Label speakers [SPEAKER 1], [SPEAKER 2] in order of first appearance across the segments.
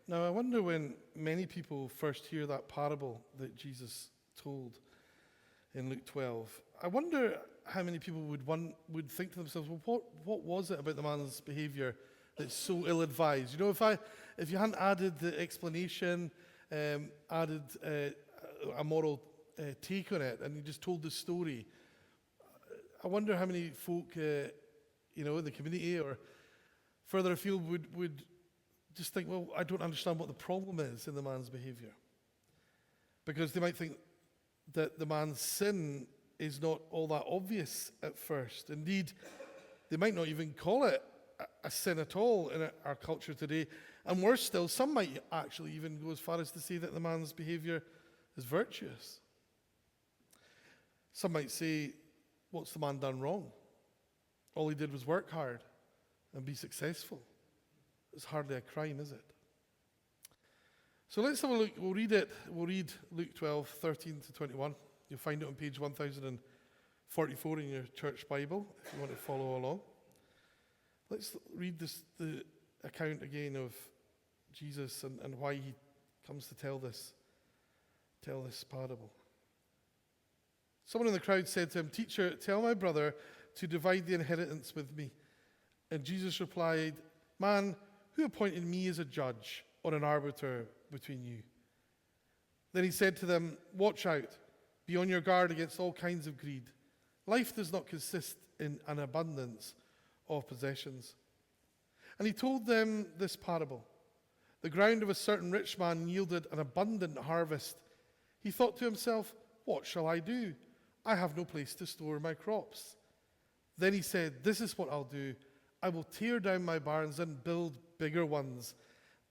[SPEAKER 1] Now, I wonder when many people first hear that parable that Jesus told in Luke 12, I wonder how many people would think to themselves, well, what was it about the man's behaviour that's so ill-advised? You know, if you hadn't added the explanation, added a moral take on it, and you just told the story, I wonder how many folk, in the community or further afield would just think, well, I don't understand what the problem is in the man's behaviour. Because they might think that the man's sin is not all that obvious at first. Indeed, they might not even call it a sin at all in our culture today. And worse still, some might actually even go as far as to say that the man's behaviour is virtuous. Some might say, what's the man done wrong? All he did was work hard and be successful. It's hardly a crime, is it? So let's have a look. We'll read Luke 12, 13 to 21. You'll find it on page 1044 in your church Bible, if you want to follow along. Let's read the account again of Jesus and why he comes to tell this parable. Someone in the crowd said to him, "Teacher, tell my brother to divide the inheritance with me." And Jesus replied, "Man, who appointed me as a judge or an arbiter between you?" Then he said to them, "Watch out, be on your guard against all kinds of greed. Life does not consist in an abundance of possessions." And he told them this parable. The ground of a certain rich man yielded an abundant harvest. He thought to himself, "What shall I do? I have no place to store my crops." Then he said, "This is what I'll do. I will tear down my barns and build bigger ones,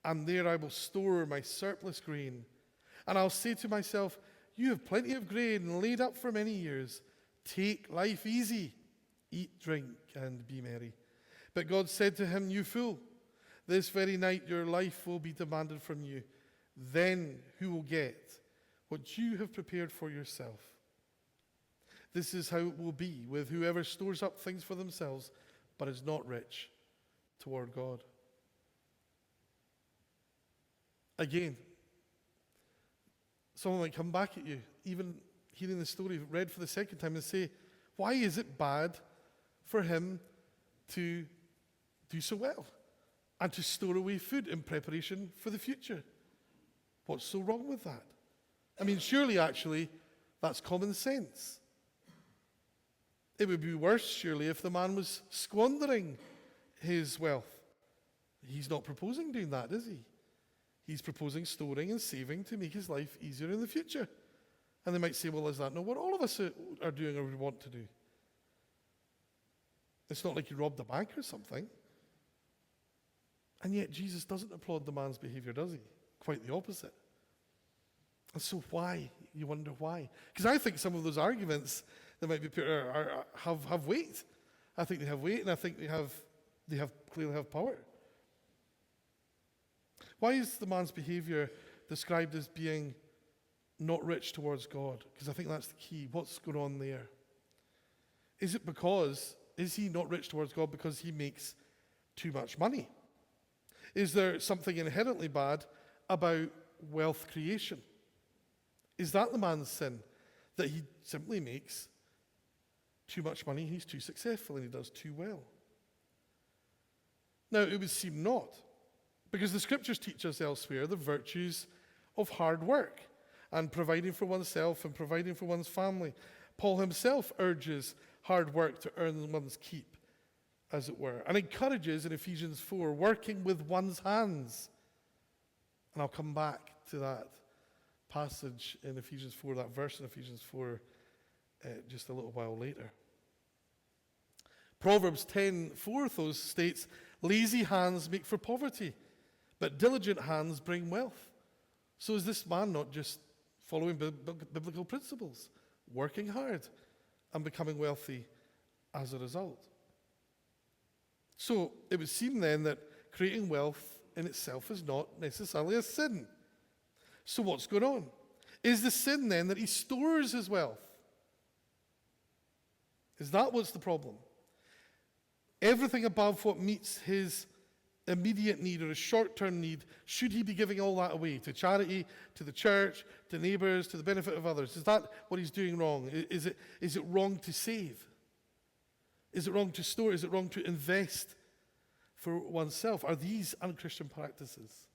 [SPEAKER 1] and there I will store my surplus grain. And I'll say to myself, you have plenty of grain laid up for many years. Take life easy. Eat, drink, and be merry." But God said to him, "You fool, this very night your life will be demanded from you. Then who will get what you have prepared for yourself? This is how it will be with whoever stores up things for themselves, but is not rich toward God." Again, someone might come back at you, even hearing the story read for the second time, and say, why is it bad for him to do so well and to store away food in preparation for the future? What's so wrong with that? I mean, surely actually that's common sense. It would be worse, surely, if the man was squandering his wealth. He's not proposing doing that, is he? He's proposing storing and saving to make his life easier in the future. And they might say, well, is that not what all of us are doing or would want to do? It's not like he robbed a bank or something. And yet Jesus doesn't applaud the man's behavior, does he? Quite the opposite. And so why? You wonder why. Because I think some of those arguments that might be put have weight. I think they have weight, and I think they clearly have power. Why is the man's behavior described as being not rich towards God? Because I think that's the key. What's going on there? Is he not rich towards God because he makes too much money? Is there something inherently bad about wealth creation? Is that the man's sin? That he simply makes too much money, he's too successful, and he does too well? Now, it would seem not, because the scriptures teach us elsewhere the virtues of hard work and providing for oneself and providing for one's family. Paul himself urges hard work to earn one's keep, as it were, and encourages in Ephesians 4 working with one's hands. And I'll come back to that passage in Ephesians 4, that verse in Ephesians 4, just a little while later. Proverbs 10:4 states, "Lazy hands make for poverty, but diligent hands bring wealth." So is this man not just following biblical principles, working hard and becoming wealthy as a result? So it would seem then that creating wealth in itself is not necessarily a sin. So what's going on? Is the sin then that he stores his wealth? Is that what's the problem? Everything above what meets his immediate need or his short-term need, should he be giving all that away to charity, to the church, to neighbors, to the benefit of others? Is that what he's doing wrong? Is it wrong to save? Is it wrong to store? Is it wrong to invest for oneself? Are these unchristian practices?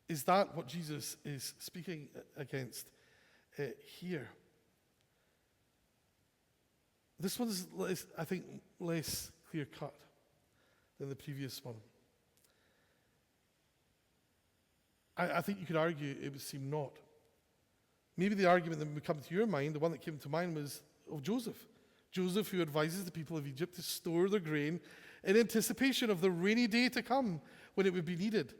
[SPEAKER 1] Is that what Jesus is speaking against here? This one's, I think, less clear-cut than the previous one. I think you could argue it would seem not. Maybe the argument that would come to your mind, the one that came to mind, was of Joseph. Joseph, who advises the people of Egypt to store their grain in anticipation of the rainy day to come when it would be needed.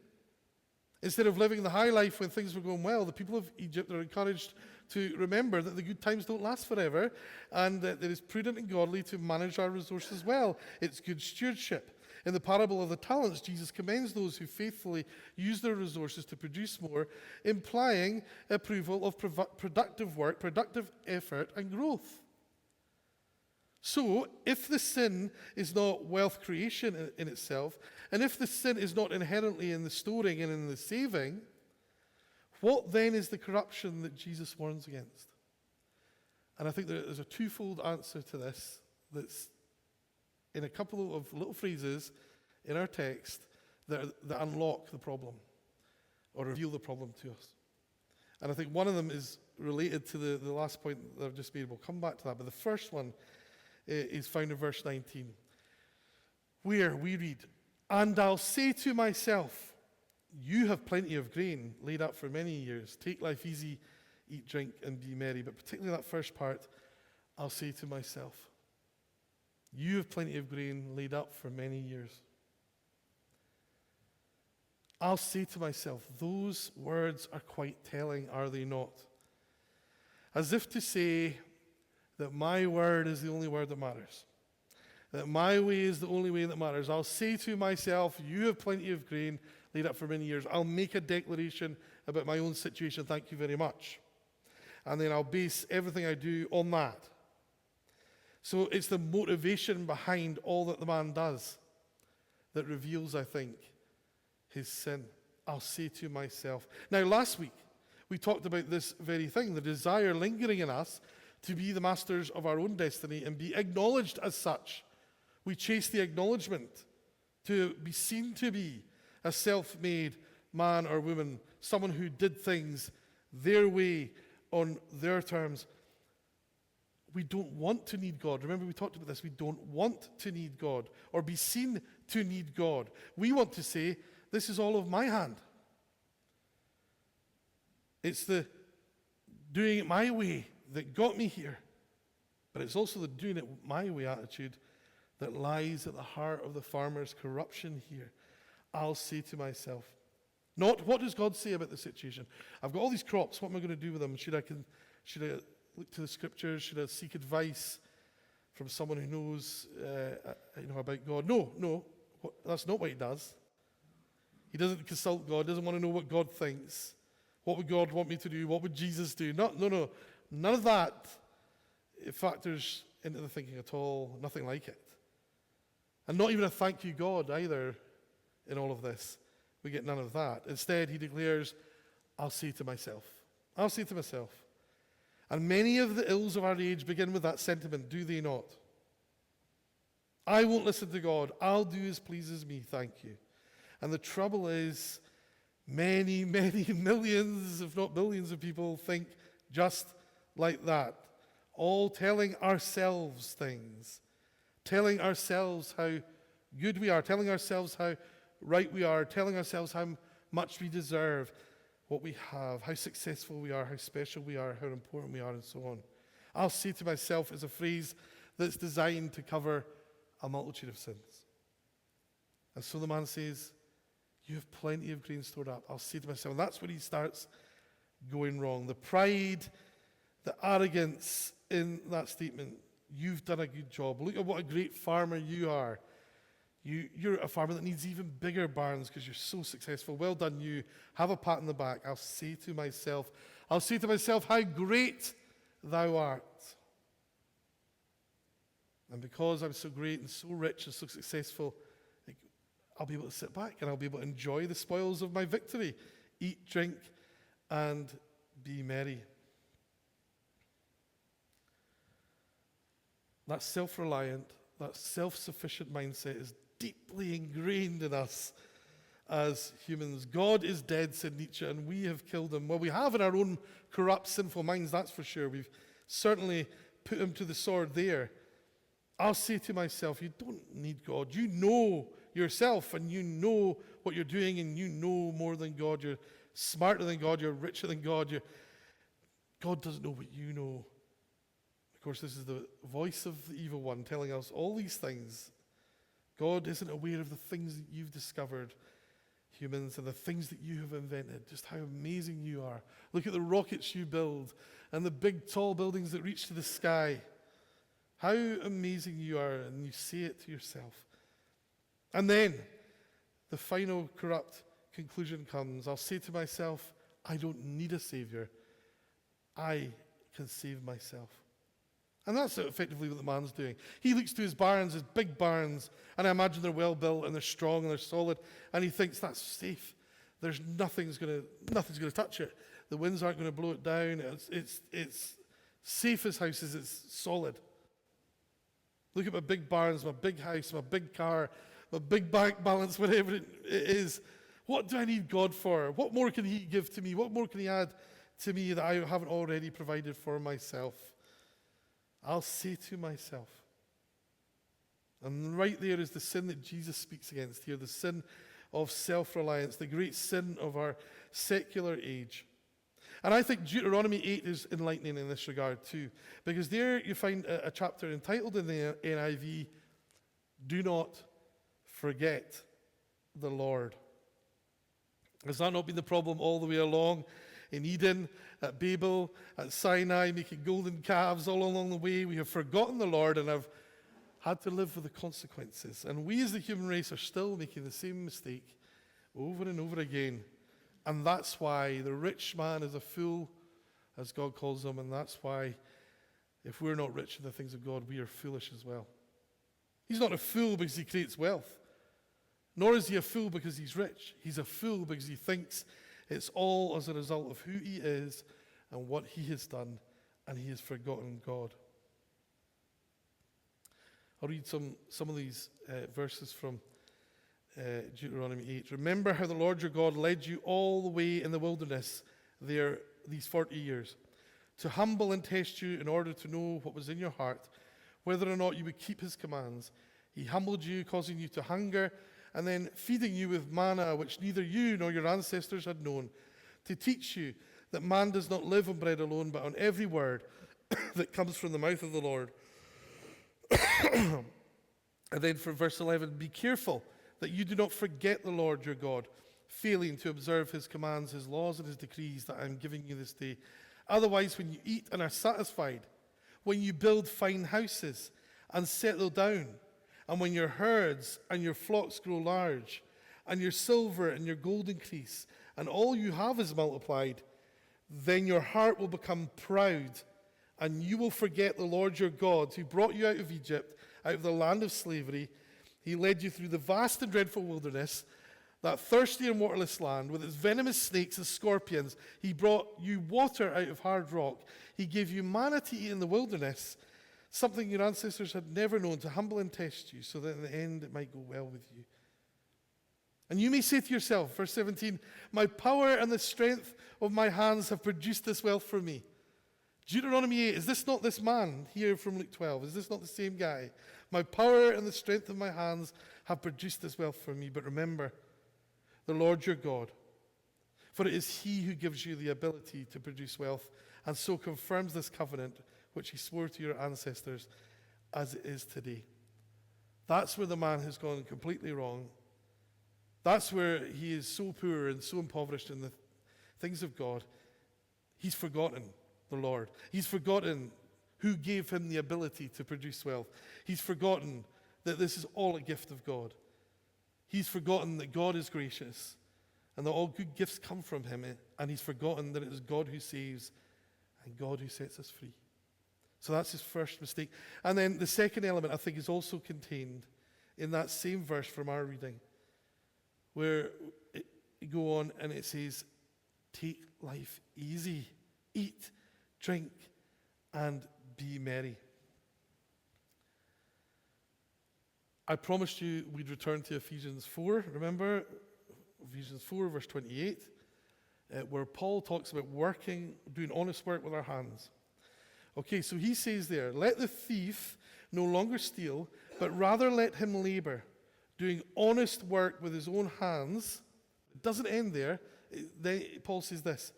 [SPEAKER 1] Instead of living the high life when things were going well, the people of Egypt are encouraged to remember that the good times don't last forever and that it is prudent and godly to manage our resources well. It's good stewardship. In the parable of the talents, Jesus commends those who faithfully use their resources to produce more, implying approval of productive work, productive effort, and growth. So, if the sin is not wealth creation in itself, and if the sin is not inherently in the storing and in the saving, what then is the corruption that Jesus warns against? And I think there's a twofold answer to this that's in a couple of little phrases in our text that unlock the problem or reveal the problem to us. And I think one of them is related to the last point that I've just made. We'll come back to that. But the first one is found in verse 19, where we read, "And I'll say to myself, you have plenty of grain laid up for many years. Take life easy, eat, drink, and be merry." But particularly that first part, I'll say to myself. You have plenty of grain laid up for many years. I'll say to myself, those words are quite telling, are they not? As if to say that my word is the only word that matters. That my way is the only way that matters. I'll say to myself, you have plenty of grain laid up for many years. I'll make a declaration about my own situation, thank you very much. And then I'll base everything I do on that. So it's the motivation behind all that the man does that reveals, I think, his sin. I'll say to myself. Now, last week, we talked about this very thing, the desire lingering in us to be the masters of our own destiny and be acknowledged as such. We chase the acknowledgement to be seen to be a self-made man or woman, someone who did things their way on their terms. We don't want to need God. Remember, we talked about this. We don't want to need God or be seen to need God. We want to say, this is all of my hand. It's the doing it my way that got me here. But it's also the doing it my way attitude that lies at the heart of the farmer's corruption here. I'll say to myself, not what does God say about the situation? I've got all these crops. What am I going to do with them? Should I look to the scriptures? Should I seek advice from someone who knows about God? No, that's not what he does. He doesn't consult God, doesn't want to know what God thinks. What would God want me to do? What would Jesus do? No. None of that factors into the thinking at all. Nothing like it. And not even a thank you, God, either in all of this. We get none of that. Instead, he declares, I'll say to myself. I'll say to myself. And many of the ills of our age begin with that sentiment, do they not? I won't listen to God. I'll do as pleases me, thank you. And the trouble is, many, many millions, if not billions of people think just like that. All telling ourselves things. Telling ourselves how good we are. Telling ourselves how right we are. Telling ourselves how much we deserve what we have, how successful we are, how special we are, how important we are, and so on. I'll say to myself is a phrase that's designed to cover a multitude of sins. And so the man says, you have plenty of grain stored up. I'll say to myself, and that's where he starts going wrong. The pride, the arrogance in that statement, you've done a good job. Look at what a great farmer you are. You're a farmer that needs even bigger barns because you're so successful. Well done, you. Have a pat on the back. I'll say to myself, how great thou art. And because I'm so great and so rich and so successful, I'll be able to sit back and I'll be able to enjoy the spoils of my victory. Eat, drink, and be merry. That self-reliant, that self-sufficient mindset is deeply ingrained in us as humans. God is dead, said Nietzsche, and we have killed him. Well, we have in our own corrupt, sinful minds, that's for sure. We've certainly put him to the sword there. I'll say to myself, you don't need God. You know yourself, and you know what you're doing, and you know more than God. You're smarter than God. You're richer than God. God doesn't know what you know. Of course, this is the voice of the evil one telling us all these things. God isn't aware of the things that you've discovered, humans, and the things that you have invented, just how amazing you are. Look at the rockets you build and the big, tall buildings that reach to the sky. How amazing you are, and you say it to yourself. And then the final corrupt conclusion comes. I'll say to myself, I don't need a savior. I can save myself. And that's effectively what the man's doing. He looks to his barns, his big barns, and I imagine they're well built and they're strong and they're solid, and he thinks that's safe. There's nothing's going to touch it. The winds aren't going to blow it down. It's safe as houses. It's solid. Look at my big barns, my big house, my big car, my big bank balance, whatever it is. What do I need God for? What more can he give to me? What more can he add to me that I haven't already provided for myself? I'll say to myself. And right there is the sin that Jesus speaks against here, the sin of self-reliance, the great sin of our secular age. And I think Deuteronomy 8 is enlightening in this regard too, because there you find a chapter entitled in the NIV, Do Not Forget the Lord. Has that not been the problem all the way along? In Eden, at Babel, at Sinai, making golden calves all along the way. We have forgotten the Lord and have had to live with the consequences. And we as the human race are still making the same mistake over and over again. And that's why the rich man is a fool, as God calls him. And that's why if we're not rich in the things of God, we are foolish as well. He's not a fool because he creates wealth. Nor is he a fool because he's rich. He's a fool because he thinks it's all as a result of who he is and what he has done, and he has forgotten God. I'll read some of these verses from Deuteronomy 8. Remember how the Lord your God led you all the way in the wilderness there these 40 years, to humble and test you in order to know what was in your heart, whether or not you would keep his commands. He humbled you, causing you to hunger, and then feeding you with manna, which neither you nor your ancestors had known, to teach you that man does not live on bread alone, but on every word that comes from the mouth of the Lord. And then from verse 11, be careful that you do not forget the Lord your God, failing to observe his commands, his laws, and his decrees that I am giving you this day. Otherwise, when you eat and are satisfied, when you build fine houses and settle down, and when your herds and your flocks grow large, and your silver and your gold increase, and all you have is multiplied, then your heart will become proud, and you will forget the Lord your God, who brought you out of Egypt, out of the land of slavery. He led you through the vast and dreadful wilderness, that thirsty and waterless land, with its venomous snakes and scorpions. He brought you water out of hard rock. He gave you manna to eat in the wilderness, something your ancestors had never known, to humble and test you, so that in the end it might go well with you. And you may say to yourself, verse 17, my power and the strength of my hands have produced this wealth for me. Deuteronomy 8, is this not this man here from Luke 12? Is this not the same guy? My power and the strength of my hands have produced this wealth for me. But remember, the Lord your God, for it is he who gives you the ability to produce wealth, and so confirms this covenant which he swore to your ancestors as it is today. That's where the man has gone completely wrong. That's where he is so poor and so impoverished in the things of God. He's forgotten the Lord. He's forgotten who gave him the ability to produce wealth. He's forgotten that this is all a gift of God. He's forgotten that God is gracious and that all good gifts come from him. And he's forgotten that it is God who saves and God who sets us free. So that's his first mistake. And then the second element, I think, is also contained in that same verse from our reading. where you go on and it says, take life easy, eat, drink, and be merry. I promised you we'd return to Ephesians 4, remember? Ephesians 4, verse 28, where Paul talks about working, doing honest work with our hands. Okay, so he says there, let the thief no longer steal, but rather let him labor, doing honest work with his own hands. It doesn't end there. Paul says this,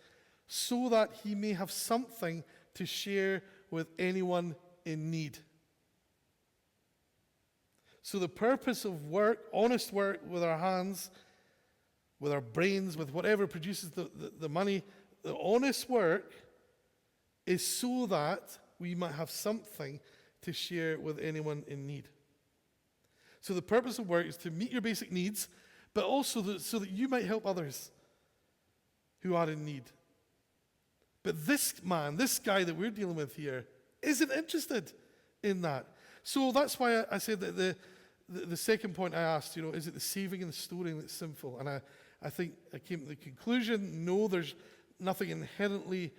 [SPEAKER 1] so that he may have something to share with anyone in need. So the purpose of work, honest work with our hands, with our brains, with whatever produces the money, the honest work is so that we might have something to share with anyone in need. So the purpose of work is to meet your basic needs, but also so that you might help others who are in need. But this man, this guy that we're dealing with here, isn't interested in that. So that's why I said that the second point I asked, is it the saving and the storing that's sinful? And I think I came to the conclusion, no, there's nothing inherently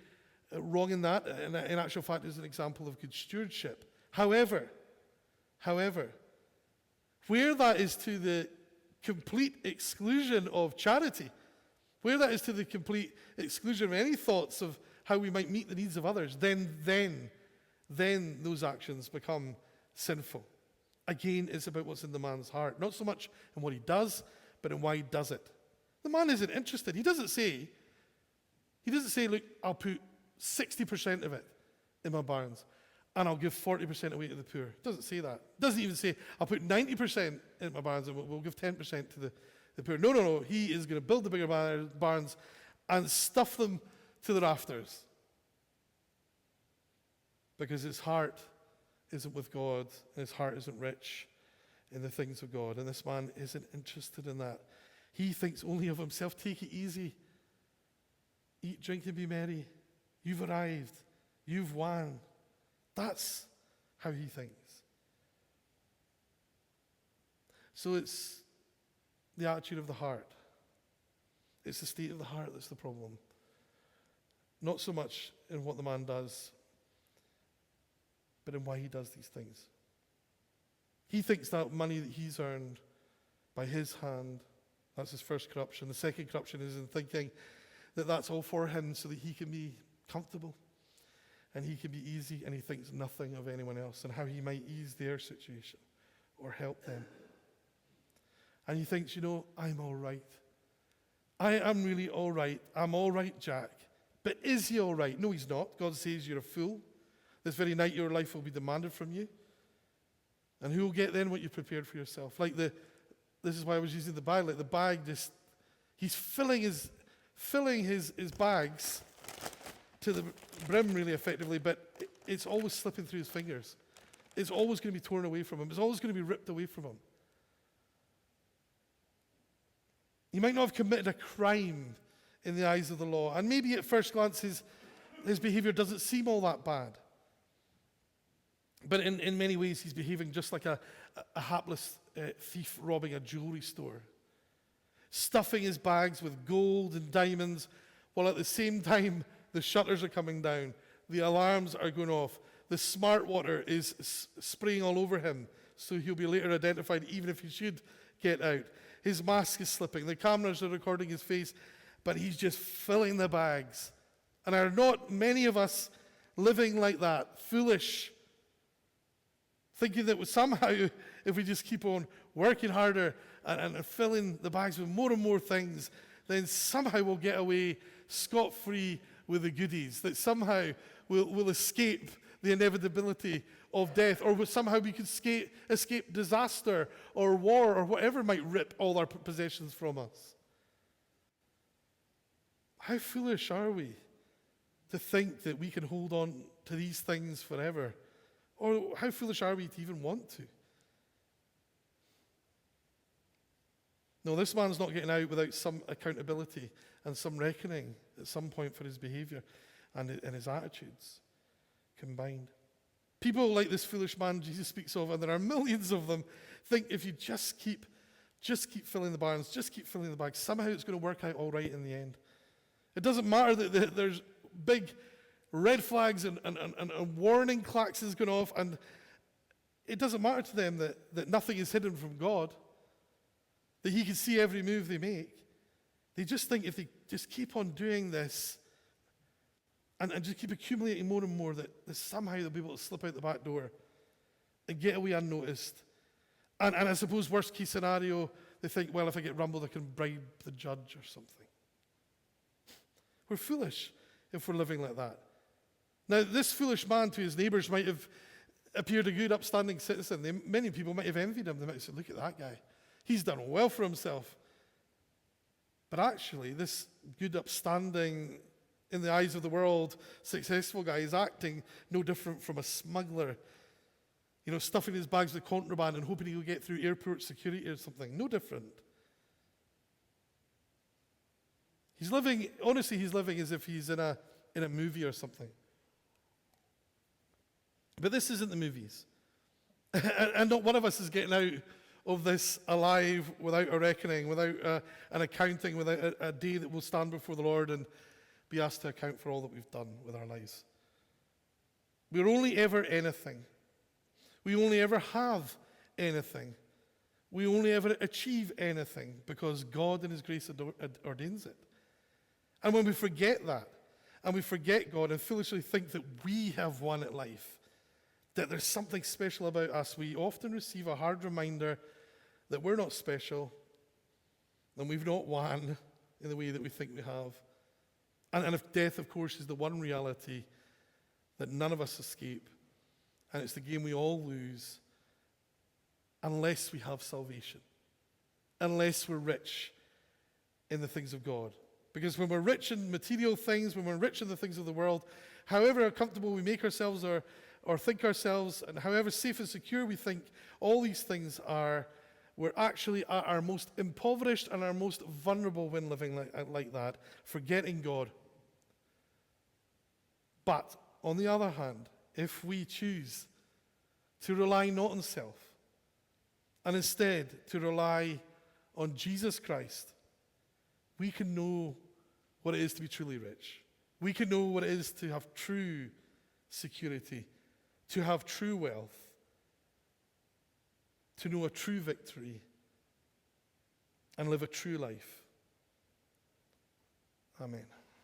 [SPEAKER 1] wrong in that. And in actual fact, it's an example of good stewardship. However, where that is to the complete exclusion of charity, where that is to the complete exclusion of any thoughts of how we might meet the needs of others, then those actions become sinful. Again, it's about what's in the man's heart. Not so much in what he does, but in why he does it. The man isn't interested. He doesn't say, look, I'll put 60% of it in my barns, and I'll give 40% away to the poor. He doesn't say that. He doesn't even say, I'll put 90% in my barns, and we'll give 10% to the poor. No. He is going to build the bigger barns and stuff them to the rafters. Because his heart isn't with God, and his heart isn't rich in the things of God. And this man isn't interested in that. He thinks only of himself. Take it easy. Eat, drink, and be merry. You've arrived. You've won. That's how he thinks. So it's the attitude of the heart. It's the state of the heart that's the problem. Not so much in what the man does, but in why he does these things. He thinks that money that he's earned by his hand, that's his first corruption. The second corruption is in thinking that that's all for him so that he can be comfortable and he can be easy, and he thinks nothing of anyone else and how he might ease their situation or help them. And he thinks, I'm all right. I am really all right. I'm all right, Jack. But is he all right? No, he's not. God says you're a fool. This very night your life will be demanded from you. And who will get then what you prepared for yourself? This is why I was using the bag. Like the bag he's filling his bags to the brim really effectively, but it's always slipping through his fingers. It's always going to be torn away from him. It's always going to be ripped away from him. He might not have committed a crime in the eyes of the law. And maybe at first glance his behavior doesn't seem all that bad. But in many ways, he's behaving just like a hapless thief robbing a jewelry store, stuffing his bags with gold and diamonds, while at the same time, the shutters are coming down, the alarms are going off, the smart water is spraying all over him, so he'll be later identified even if he should get out. His mask is slipping, the cameras are recording his face, but he's just filling the bags. And are not many of us living like that, foolish, thinking that somehow, if we just keep on working harder and filling the bags with more and more things, then somehow we'll get away scot-free with the goodies, that somehow we'll escape the inevitability of death, or somehow we could escape disaster or war or whatever might rip all our possessions from us. How foolish are we to think that we can hold on to these things forever? Or how foolish are we to even want to? No, this man's not getting out without some accountability and some reckoning at some point for his behavior and his attitudes combined. People like this foolish man Jesus speaks of, and there are millions of them, think if you just keep Just keep filling the barns, just keep filling the bags. Somehow it's going to work out all right in the end. It doesn't matter that there's big red flags and warning klaxons going off, and it doesn't matter to them that nothing is hidden from God, that he can see every move they make. They just think if they just keep on doing this and just keep accumulating more and more, that somehow they'll be able to slip out the back door and get away unnoticed. And I suppose worst case scenario, they think, well, if I get rumbled, I can bribe the judge or something. We're foolish if we're living like that. Now, this foolish man to his neighbors might have appeared a good, upstanding citizen. Many people might have envied him. They might have said, look at that guy. He's done well for himself. But actually, this good, upstanding, in the eyes of the world, successful guy is acting no different from a smuggler. You know, stuffing his bags with contraband and hoping he'll get through airport security or something. No different. He's living as if he's in a movie or something. But this isn't the movies. And not one of us is getting out of this alive without a reckoning, without an accounting, without a day that we'll stand before the Lord and be asked to account for all that we've done with our lives. We're only ever anything. We only ever have anything. We only ever achieve anything because God in his grace ordains it. And when we forget that, and we forget God and foolishly think that we have won at life, that there's something special about us, we often receive a hard reminder that we're not special and we've not won in the way that we think we have. And if death, of course, is the one reality that none of us escape, and it's the game we all lose unless we have salvation, unless we're rich in the things of God. Because when we're rich in material things, when we're rich in the things of the world, however comfortable we make ourselves or think ourselves, and however safe and secure we think all these things are, we're actually at our most impoverished and our most vulnerable when living like that, forgetting God. But on the other hand, if we choose to rely not on self, and instead to rely on Jesus Christ, we can know what it is to be truly rich. We can know what it is to have true security, to have true wealth, to know a true victory, and live a true life. Amen.